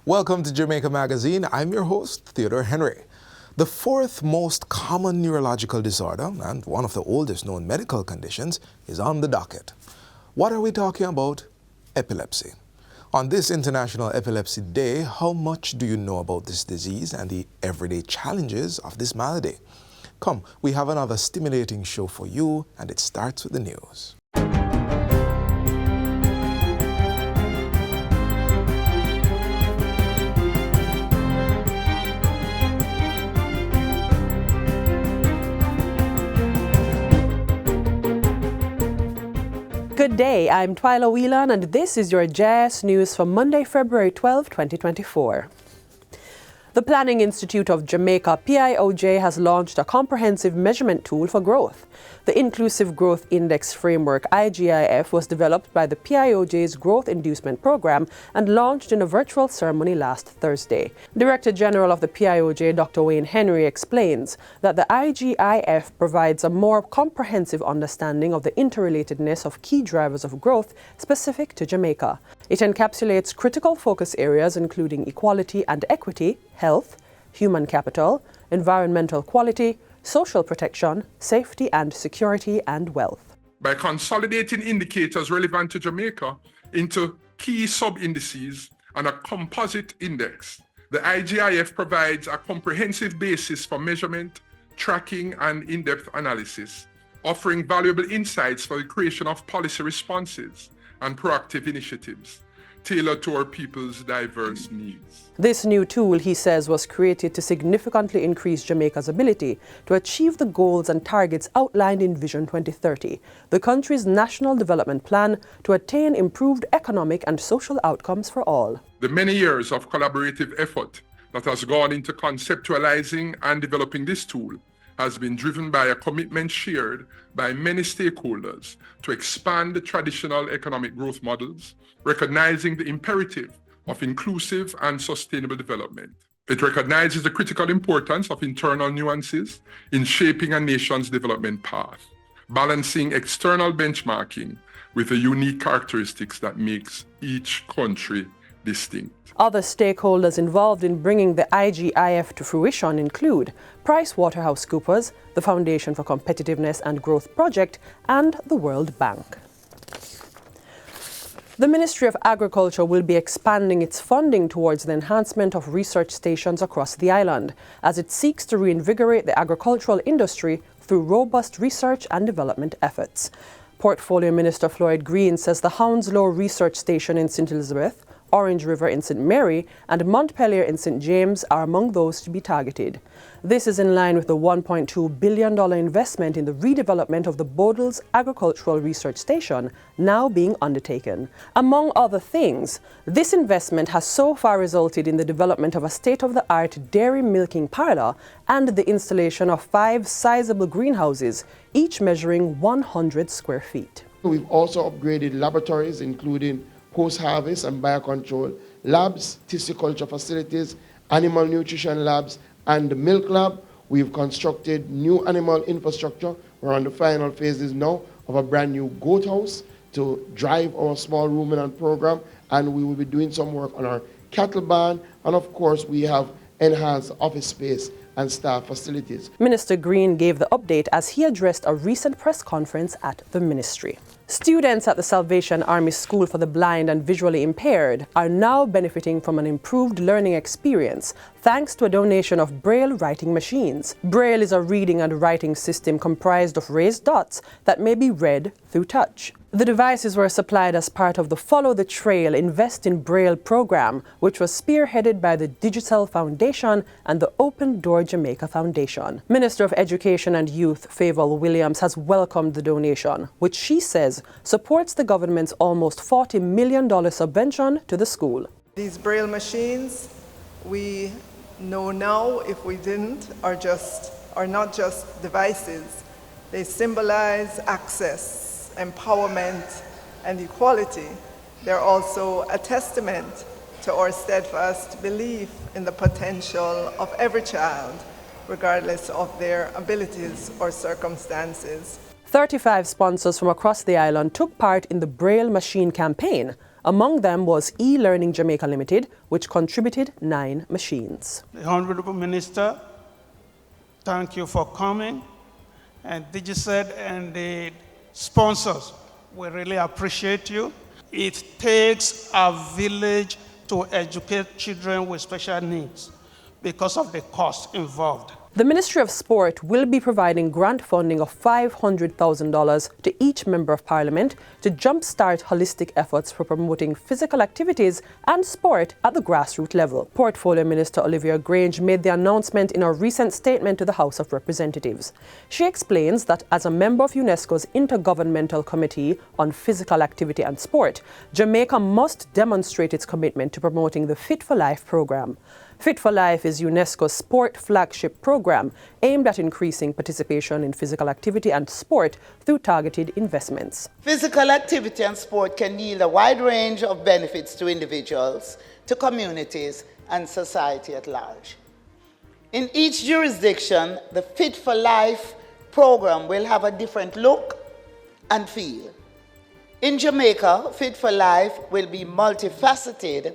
Welcome to Jamaica Magazine. I'm your host, Theodore Henry. The fourth most common neurological disorder and one of the oldest known medical conditions is on the docket. What are we talking about? Epilepsy. On this International Epilepsy Day, how much do you know about this disease and the everyday challenges of this malady? Come, we have another stimulating show for you, and it starts with the news. Good day, I'm Twyla Whelan and this is your JS News for Monday, February 12, 2024. The Planning Institute of Jamaica, PIOJ, has launched a comprehensive measurement tool for growth. The Inclusive Growth Index Framework, IGIF, was developed by the PIOJ's Growth Inducement Program and launched in a virtual ceremony last Thursday. Director General of the PIOJ, Dr. Wayne Henry, explains that the IGIF provides a more comprehensive understanding of the interrelatedness of key drivers of growth specific to Jamaica. It encapsulates critical focus areas including equality and equity, health, human capital, environmental quality, social protection, safety and security, and wealth. By consolidating indicators relevant to Jamaica into key sub-indices and a composite index, the IGIF provides a comprehensive basis for measurement, tracking, and in-depth analysis, offering valuable insights for the creation of policy responses and proactive initiatives tailored to our people's diverse needs. This new tool, he says, was created to significantly increase Jamaica's ability to achieve the goals and targets outlined in Vision 2030, the country's national development plan to attain improved economic and social outcomes for all. The many years of collaborative effort that has gone into conceptualizing and developing this tool has been driven by a commitment shared by many stakeholders to expand the traditional economic growth models, recognizing the imperative of inclusive and sustainable development. It recognizes the critical importance of internal nuances in shaping a nation's development path, balancing external benchmarking with the unique characteristics that makes each country distinct. Other stakeholders involved in bringing the IGIF to fruition include PricewaterhouseCoopers, the Foundation for Competitiveness and Growth Project, and the World Bank. The Ministry of Agriculture will be expanding its funding towards the enhancement of research stations across the island, as it seeks to reinvigorate the agricultural industry through robust research and development efforts. Portfolio Minister Floyd Green says the Hounslow Research Station in St. Elizabeth, Orange River in St. Mary, and Montpelier in St. James are among those to be targeted. This is in line with the $1.2 billion investment in the redevelopment of the Bodles Agricultural Research Station now being undertaken. Among other things, this investment has so far resulted in the development of a state-of-the-art dairy milking parlor and the installation of 5 sizable greenhouses, each measuring 100 square feet. We've also upgraded laboratories, including post-harvest and biocontrol labs, tissue culture facilities, animal nutrition labs, and the milk lab. We've constructed new animal infrastructure. We're on the final phases now of a brand new goat house to drive our small ruminant program, and we will be doing some work on our cattle barn, and of course we have enhanced office space and staff facilities. Minister Green gave the update as he addressed a recent press conference at the ministry. Students at the Salvation Army School for the Blind and Visually Impaired are now benefiting from an improved learning experience thanks to a donation of Braille writing machines. Braille is a reading and writing system comprised of raised dots that may be read through touch. The devices were supplied as part of the Follow the Trail Invest in Braille program, which was spearheaded by the Digital Foundation and the Open Door Jamaica Foundation. Minister of Education and Youth, Favour Williams, has welcomed the donation, which she says supports the government's almost $40 million subvention to the school. These Braille machines, we know now, if we didn't, are not just devices. They symbolize access, empowerment, and equality. They're also a testament to our steadfast belief in the potential of every child, regardless of their abilities or circumstances. 35 sponsors from across the island took part in the Braille Machine campaign, Among them was e-Learning Jamaica Limited, which contributed 9 machines. The Honorable Minister, thank you for coming. And DigiSed and the sponsors, we really appreciate you. It takes a village to educate children with special needs because of the cost involved. The Ministry of Sport will be providing grant funding of $500,000 to each Member of Parliament to jumpstart holistic efforts for promoting physical activities and sport at the grassroots level. Portfolio Minister Olivia Grange made the announcement in a recent statement to the House of Representatives. She explains that as a member of UNESCO's Intergovernmental Committee on Physical Activity and Sport, Jamaica must demonstrate its commitment to promoting the Fit for Life program. Fit for Life is UNESCO's sport flagship program aimed at increasing participation in physical activity and sport through targeted investments. Physical activity and sport can yield a wide range of benefits to individuals, to communities, and society at large. In each jurisdiction, the Fit for Life program will have a different look and feel. In Jamaica, Fit for Life will be multifaceted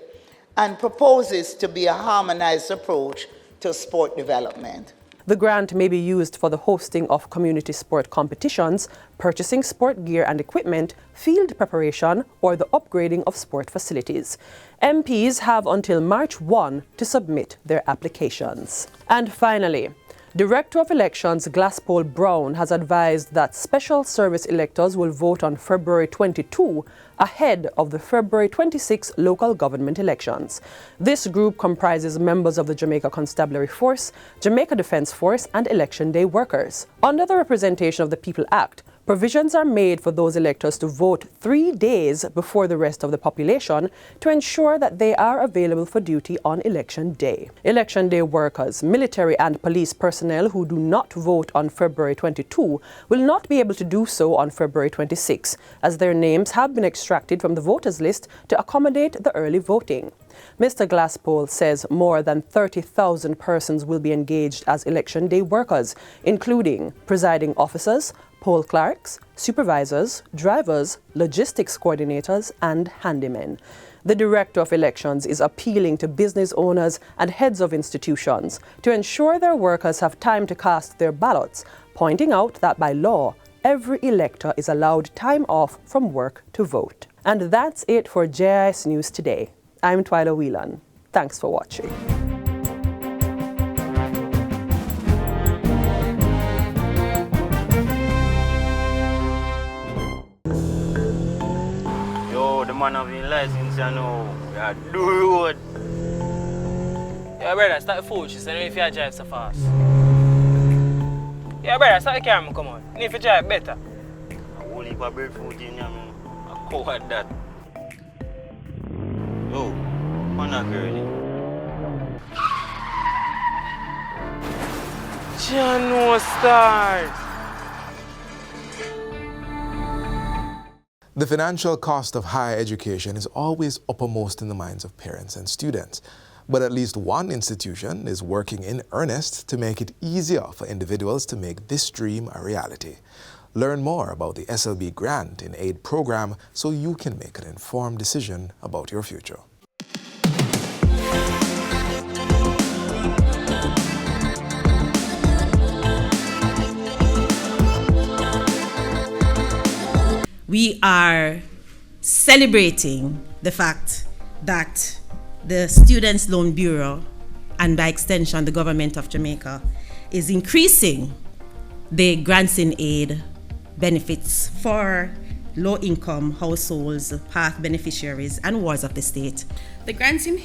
and proposes to be a harmonized approach to sport development. The grant may be used for the hosting of community sport competitions, purchasing sport gear and equipment, field preparation, or the upgrading of sport facilities. MPs have until March 1 to submit their applications. And finally, Director of Elections Glaspole Brown has advised that special service electors will vote on February 22 ahead of the February 26 local government elections. This group comprises members of the Jamaica Constabulary Force, Jamaica Defence Force, and Election Day workers. Under the Representation of the People Act, provisions are made for those electors to vote 3 days before the rest of the population to ensure that they are available for duty on Election Day. Election Day workers, military and police personnel who do not vote on February 22 will not be able to do so on February 26, as their names have been extracted from the voters list to accommodate the early voting. Mr. Glaspole says more than 30,000 persons will be engaged as Election Day workers, including presiding officers, poll clerks, supervisors, drivers, logistics coordinators, and handymen. The Director of Elections is appealing to business owners and heads of institutions to ensure their workers have time to cast their ballots, pointing out that by law, every elector is allowed time off from work to vote. And that's it for JIS News Today. I'm Twyla Whelan. Thanks for watching. The man of the license, you know, we are do road. Yeah, brother, start the food. She said, if you drive so fast. Yeah, brother, start the camera, come on. If you drive better. A whole heap of bird food in here, man. I coward that. Yo, man, a girlie. Jano stars. The financial cost of higher education is always uppermost in the minds of parents and students. But at least one institution is working in earnest to make it easier for individuals to make this dream a reality. Learn more about the SLB Grant in Aid program so you can make an informed decision about your future. We are celebrating the fact that the Students' Loan Bureau, and by extension the government of Jamaica, is increasing the grants in aid benefits for low-income households, path beneficiaries, and wards of the state. The grants in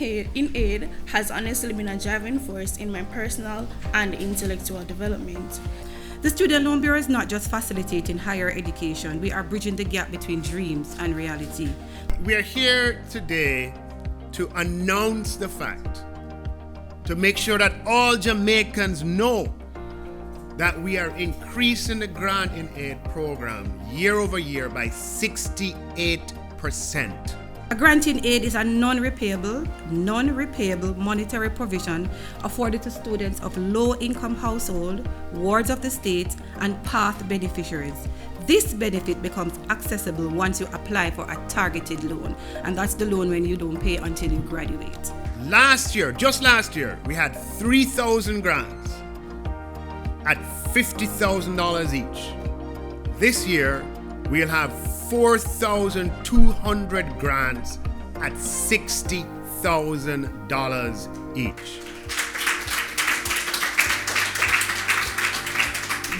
aid has honestly been a driving force in my personal and intellectual development. The Student Loan Bureau is not just facilitating higher education, we are bridging the gap between dreams and reality. We are here today to announce the fact, to make sure that all Jamaicans know that we are increasing the grant in aid program year over year by 68%. A grant in aid is a non-repayable monetary provision afforded to students of low-income household, wards of the state, and path beneficiaries. This benefit becomes accessible once you apply for a targeted loan, and that's the loan when you don't pay until you graduate. Just last year, we had 3,000 grants at $50,000 each. This year, we'll have 4,200 grants at $60,000 each.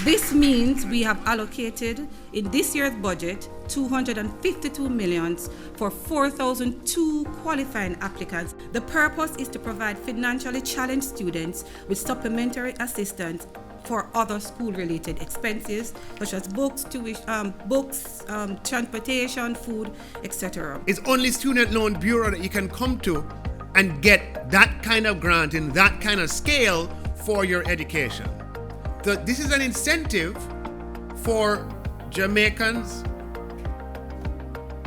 This means we have allocated in this year's budget $252 million for 4,002 qualifying applicants. The purpose is to provide financially challenged students with supplementary assistance for other school-related expenses such as books, tuition, transportation, food, etc. It's only Student Loan Bureau that you can come to and get that kind of grant in that kind of scale for your education. So this is an incentive for Jamaicans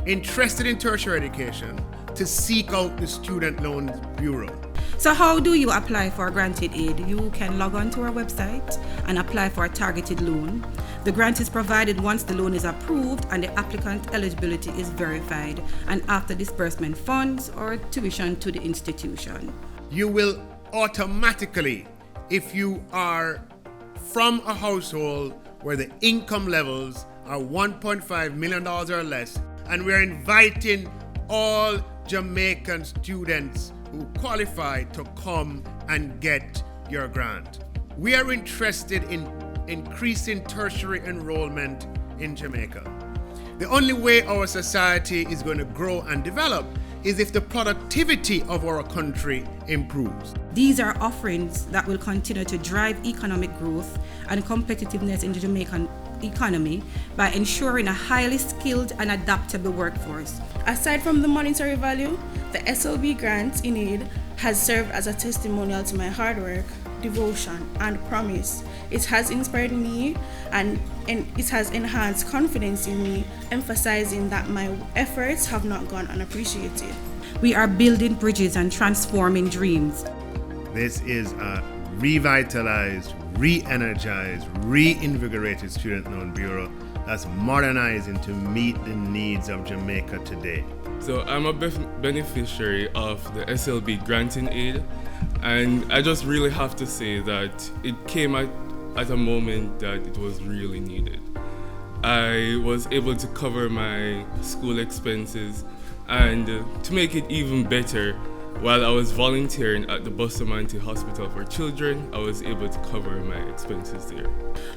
interested in tertiary education to seek out the Student Loan Bureau. So how do you apply for granted aid? You can log on to our website and apply for a targeted loan. The grant is provided once the loan is approved and the applicant eligibility is verified, and after disbursement funds or tuition to the institution. You will automatically, if you are from a household where the income levels are $1.5 million or less, and we're inviting all Jamaican students who qualify to come and get your grant. We are interested in increasing tertiary enrollment in Jamaica. The only way our society is going to grow and develop is if the productivity of our country improves. These are offerings that will continue to drive economic growth and competitiveness in the Jamaican economy by ensuring a highly skilled and adaptable workforce. Aside from the monetary value, the SLB grant in aid has served as a testimonial to my hard work, devotion, and promise. It has inspired me and it has enhanced confidence in me, emphasizing that my efforts have not gone unappreciated. We are building bridges and transforming dreams. This is a revitalized, re-energized, reinvigorated Student Loan Bureau that's modernizing to meet the needs of Jamaica today. So I'm a beneficiary of the SLB granting aid, and I just really have to say that it came at a moment that it was really needed. I was able to cover my school expenses, and to make it even better, while I was volunteering at the Bustamante Hospital for Children, I was able to cover my expenses there.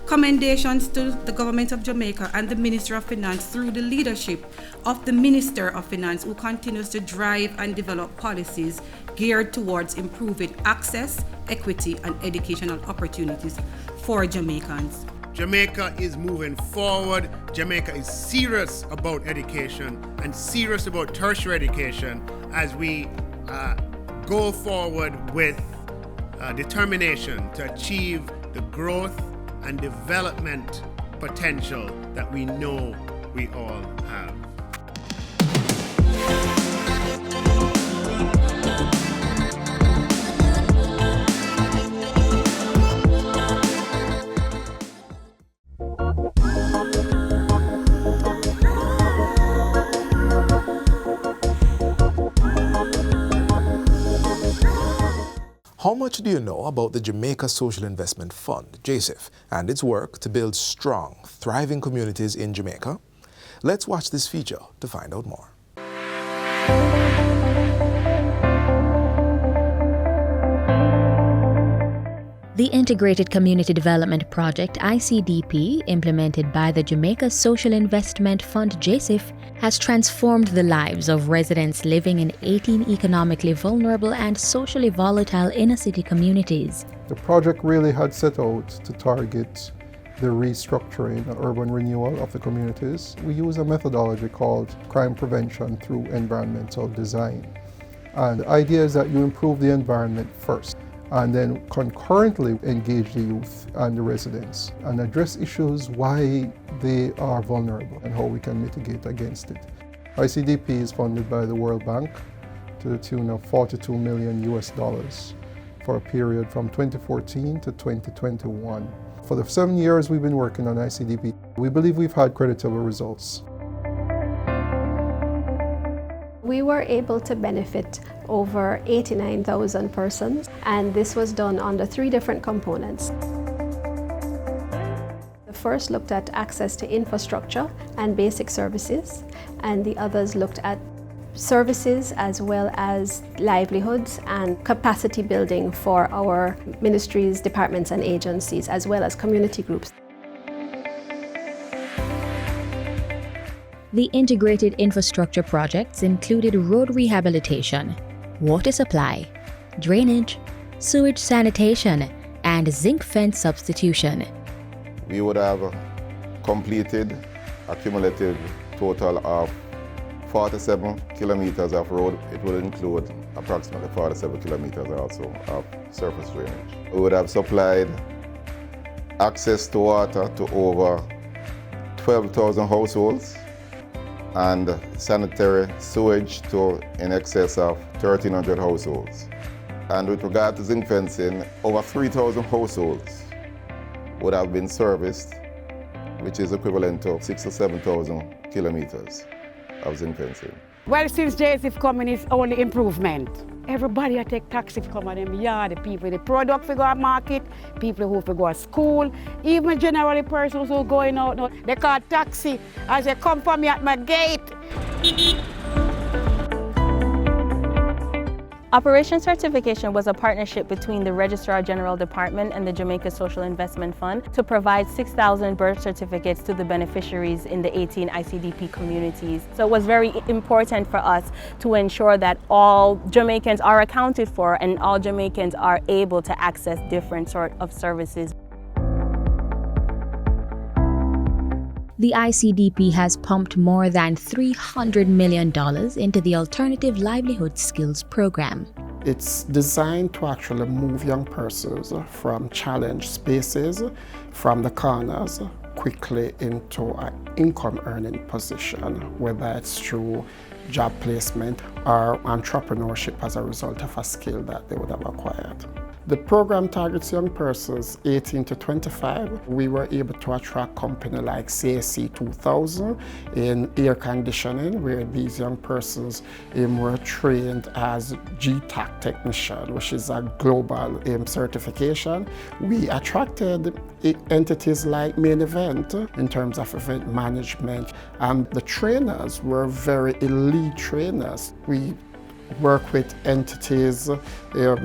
Commendations to the Government of Jamaica and the Minister of Finance through the leadership of the Minister of Finance, who continues to drive and develop policies geared towards improving access, equity, and educational opportunities for Jamaicans. Jamaica is moving forward. Jamaica is serious about education and serious about tertiary education as we go forward with determination to achieve the growth and development potential that we know we all have. How much do you know about the Jamaica Social Investment Fund, JSIF, and its work to build strong, thriving communities in Jamaica? Let's watch this feature to find out more. The Integrated Community Development Project, ICDP, implemented by the Jamaica Social Investment Fund, JSIF, has transformed the lives of residents living in 18 economically vulnerable and socially volatile inner-city communities. The project really had set out to target the restructuring and urban renewal of the communities. We use a methodology called crime prevention through environmental design. And the idea is that you improve the environment first, and then concurrently engage the youth and the residents and address issues why they are vulnerable and how we can mitigate against it. ICDP is funded by the World Bank to the tune of $42 million for a period from 2014 to 2021. For the 7 years we've been working on ICDP, we believe we've had creditable results. We were able to benefit over 89,000 persons, and this was done under 3 different components. The first looked at access to infrastructure and basic services, and the others looked at services as well as livelihoods and capacity building for our ministries, departments and agencies, as well as community groups. The integrated infrastructure projects included road rehabilitation, water supply, drainage, sewage sanitation, and zinc fence substitution. We would have completed a cumulative total of 47 kilometers of road. It will include approximately 47 kilometers also of surface drainage. We would have supplied access to water to over 12,000 households and sanitary sewage to in excess of 1,300 households. And with regard to zinc fencing, over 3,000 households would have been serviced, which is equivalent to 6,000 to 7,000 kilometers of zinc fencing. Well, since JSF coming is only improvement. Everybody I take taxi to come in them yard, the people, the product for go to market, people who for go to school, even generally persons who going out now, they call taxi as they come for me at my gate. Operation Certification was a partnership between the Registrar General Department and the Jamaica Social Investment Fund to provide 6,000 birth certificates to the beneficiaries in the 18 ICDP communities. So it was very important for us to ensure that all Jamaicans are accounted for and all Jamaicans are able to access different sort of services. The ICDP has pumped more than $300 million into the Alternative Livelihood Skills Program. It's designed to actually move young persons from challenged spaces, from the corners, quickly into an income earning position, whether it's through job placement or entrepreneurship as a result of a skill that they would have acquired. The program targets young persons 18 to 25. We were able to attract companies like CAC 2000 in air conditioning, where these young persons were trained as GTAC technician, which is a global certification. We attracted entities like Main Event in terms of event management, and the trainers were very elite trainers. We work with entities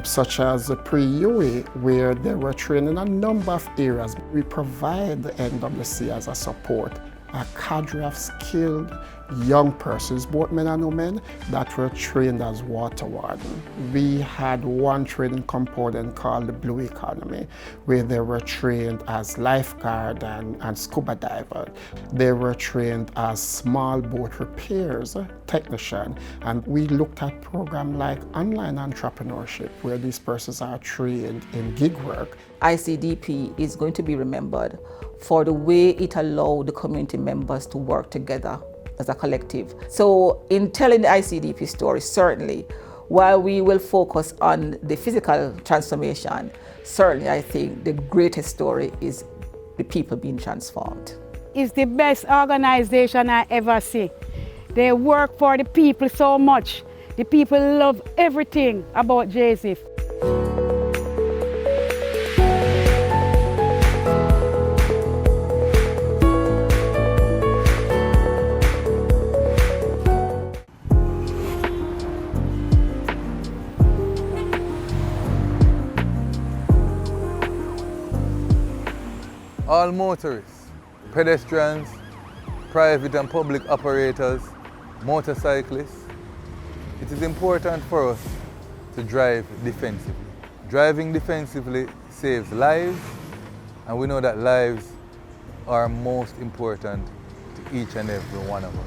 such as Pre-UE, where they were trained in a number of areas. We provide the NWC as a support, a cadre of skilled young persons, both men and women, that were trained as water warden. We had one training component called the Blue Economy, where they were trained as lifeguard and scuba diver. They were trained as small boat repairs technician, and we looked at programs like online entrepreneurship, where these persons are trained in gig work. ICDP is going to be remembered for the way it allowed the community members to work together as a collective. So in telling the ICDP story, certainly, while we will focus on the physical transformation, certainly I think the greatest story is the people being transformed. It's the best organization I ever see. They work for the people so much. The people love everything about JSF. All motorists, pedestrians, private and public operators, motorcyclists, it is important for us to drive defensively. Driving defensively saves lives, and we know that lives are most important to each and every one of us.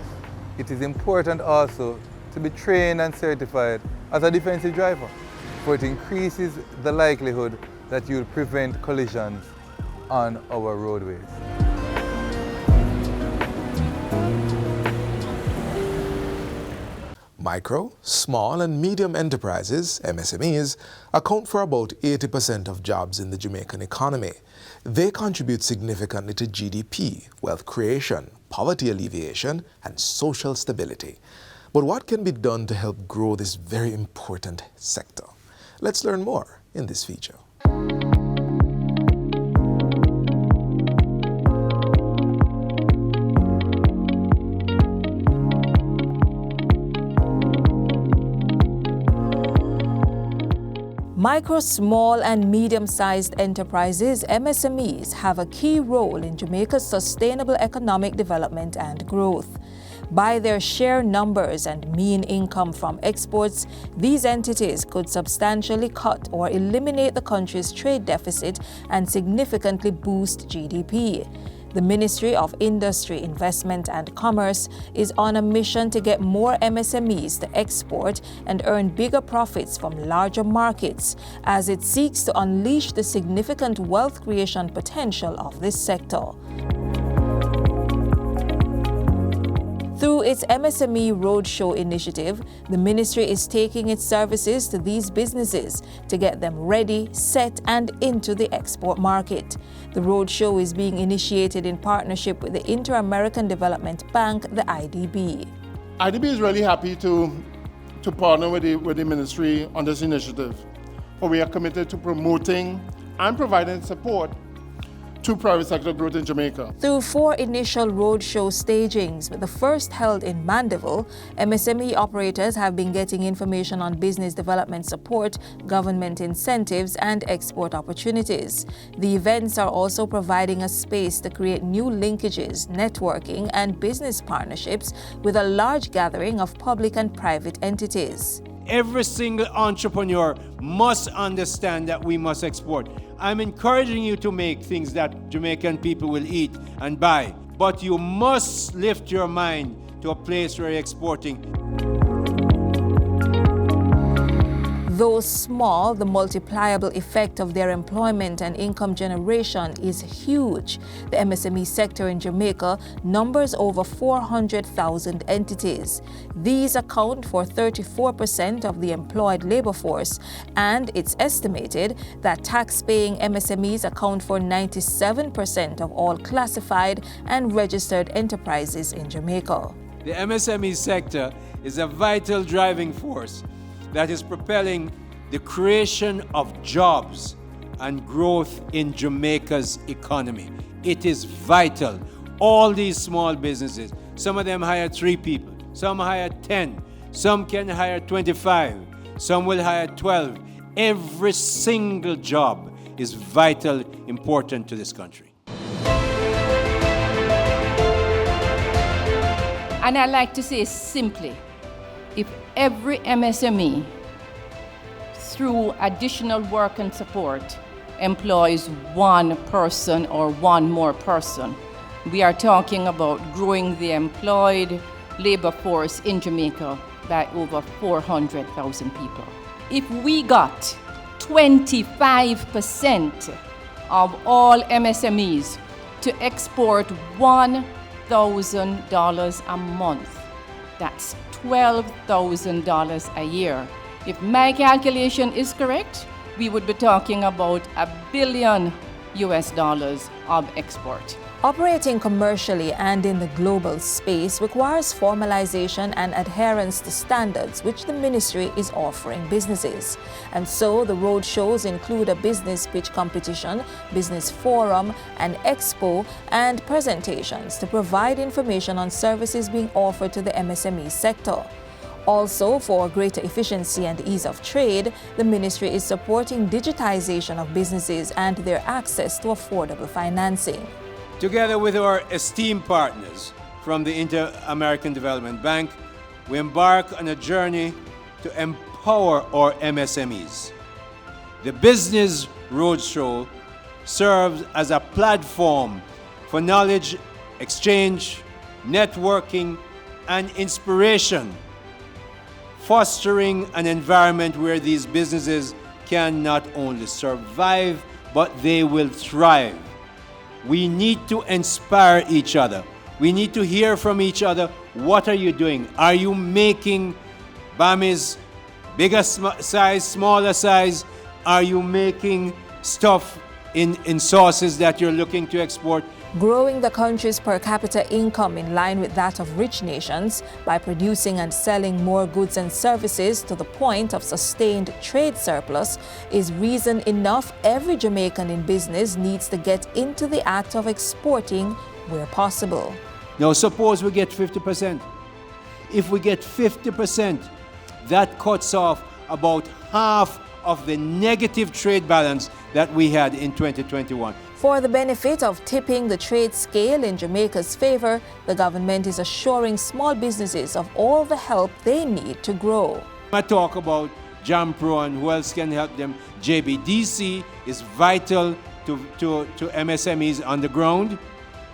It is important also to be trained and certified as a defensive driver, for it increases the likelihood that you'll prevent collisions on our roadways. Micro, small and medium enterprises, MSMEs, account for about 80% of jobs in the Jamaican economy. They contribute significantly to GDP, wealth creation, poverty alleviation, and social stability. But what can be done to help grow this very important sector? Let's learn more in this feature. Micro, small and medium-sized enterprises, MSMEs, have a key role in Jamaica's sustainable economic development and growth. By their sheer numbers and mean income from exports, these entities could substantially cut or eliminate the country's trade deficit and significantly boost GDP. The Ministry of Industry, Investment and Commerce is on a mission to get more MSMEs to export and earn bigger profits from larger markets as it seeks to unleash the significant wealth creation potential of this sector. Through its MSME Roadshow initiative, the ministry is taking its services to these businesses to get them ready, set, and into the export market. The Roadshow is being initiated in partnership with the Inter-American Development Bank, the IDB. IDB is really happy to partner with the ministry on this initiative, for we are committed to promoting and providing support to private sector growth in Jamaica. Through 4 initial roadshow stagings, with the first held in Mandeville, MSME operators have been getting information on business development support, government incentives, and export opportunities. The events are also providing a space to create new linkages, networking, and business partnerships with a large gathering of public and private entities. Every single entrepreneur must understand that we must export. I'm encouraging you to make things that Jamaican people will eat and buy, but you must lift your mind to a place where you're exporting. Though small, the multipliable effect of their employment and income generation is huge. The MSME sector in Jamaica numbers over 400,000 entities. These account for 34% of the employed labor force, and it's estimated that tax-paying MSMEs account for 97% of all classified and registered enterprises in Jamaica. The MSME sector is a vital driving force that is propelling the creation of jobs and growth in Jamaica's economy. It is vital. All these small businesses, some of them hire 3 people, some hire 10, some can hire 25, some will hire 12. Every single job is vital, important to this country. And I like to say simply, if every MSME, through additional work and support, employs 1 person or 1 more person, we are talking about growing the employed labor force in Jamaica by over 400,000 people. If we got 25% of all MSMEs to export $1,000 a month, that's $12,000 a year. If my calculation is correct, we would be talking about $1 billion of export. Operating commercially and in the global space requires formalization and adherence to standards which the ministry is offering businesses. And so the road shows include a business pitch competition, business forum, an expo, and presentations to provide information on services being offered to the MSME sector. Also, for greater efficiency and ease of trade, the ministry is supporting digitization of businesses and their access to affordable financing. Together with our esteemed partners from the Inter-American Development Bank, we embark on a journey to empower our MSMEs. The Business Roadshow serves as a platform for knowledge exchange, networking, and inspiration, fostering an environment where these businesses can not only survive, but they will thrive. We need to inspire each other. We need to hear from each other. What are you doing? Are you making Bami's, bigger size, smaller size? Are you making stuff in sources that you're looking to export? Growing the country's per capita income in line with that of rich nations by producing and selling more goods and services to the point of sustained trade surplus is reason enough every Jamaican in business needs to get into the act of exporting where possible. Now suppose we get 50%. If we get 50%, that cuts off about half of the negative trade balance that we had in 2021. For the benefit of tipping the trade scale in Jamaica's favor, the government is assuring small businesses of all the help they need to grow. I talk about JAMPRO and who else can help them. JBDC is vital to MSMEs on the ground.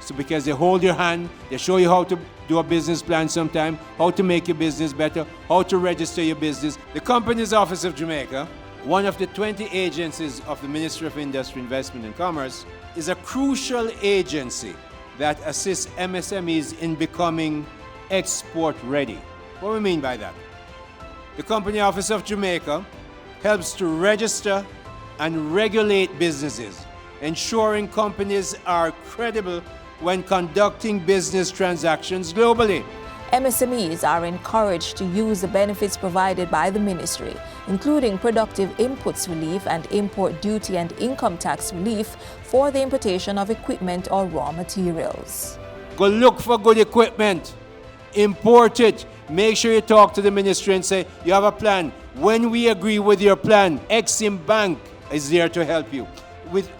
So because they hold your hand, they show you how to do a business plan sometime, how to make your business better, how to register your business. The Companies Office of Jamaica, one of the 20 agencies of the Ministry of Industry, Investment and Commerce, is a crucial agency that assists MSMEs in becoming export ready. What do we mean by that? The Company Office of Jamaica helps to register and regulate businesses, ensuring companies are credible when conducting business transactions globally. MSMEs are encouraged to use the benefits provided by the ministry, including productive inputs relief and import duty and income tax relief for the importation of equipment or raw materials. Go look for good equipment, import it. Make sure you talk to the ministry and say, you have a plan. When we agree with your plan, Exim Bank is there to help you.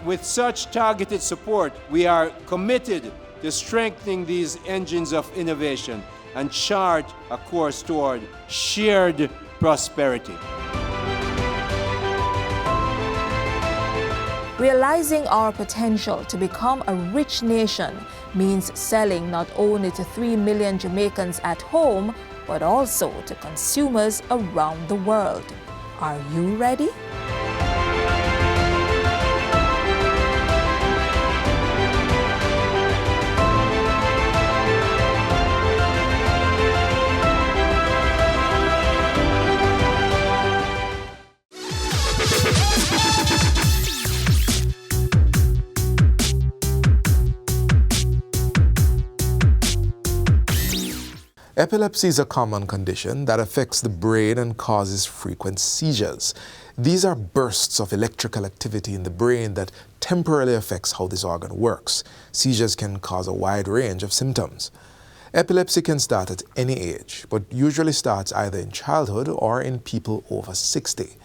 With such targeted support, we are committed to strengthening these engines of innovation and chart a course toward shared prosperity. Realizing our potential to become a rich nation means selling not only to 3 million Jamaicans at home, but also to consumers around the world. Are you ready? Epilepsy is a common condition that affects the brain and causes frequent seizures. These are bursts of electrical activity in the brain that temporarily affects how this organ works. Seizures can cause a wide range of symptoms. Epilepsy can start at any age, but usually starts either in childhood or in people over 60.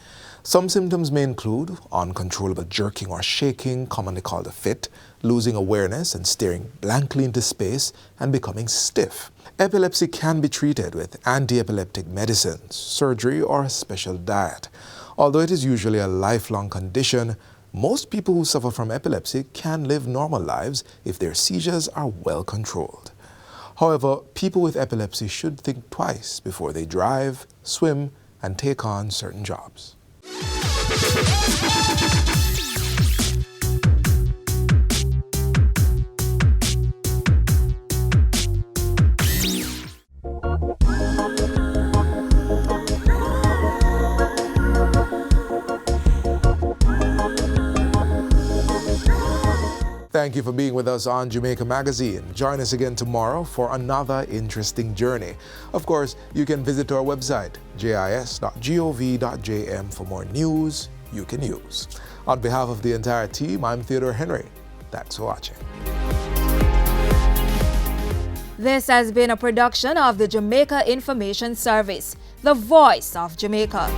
Some symptoms may include uncontrollable jerking or shaking, commonly called a fit, losing awareness and staring blankly into space, and becoming stiff. Epilepsy can be treated with anti-epileptic medicines, surgery, or a special diet. Although it is usually a lifelong condition, most people who suffer from epilepsy can live normal lives if their seizures are well controlled. However, people with epilepsy should think twice before they drive, swim, and take on certain jobs. Thank you for being with us on Jamaica Magazine. Join us again tomorrow for another interesting journey. Of course, you can visit our website, jis.gov.jm, for more news you can use. On behalf of the entire team, I'm Theodore Henry. Thanks for watching. This has been a production of the Jamaica Information Service, the voice of Jamaica.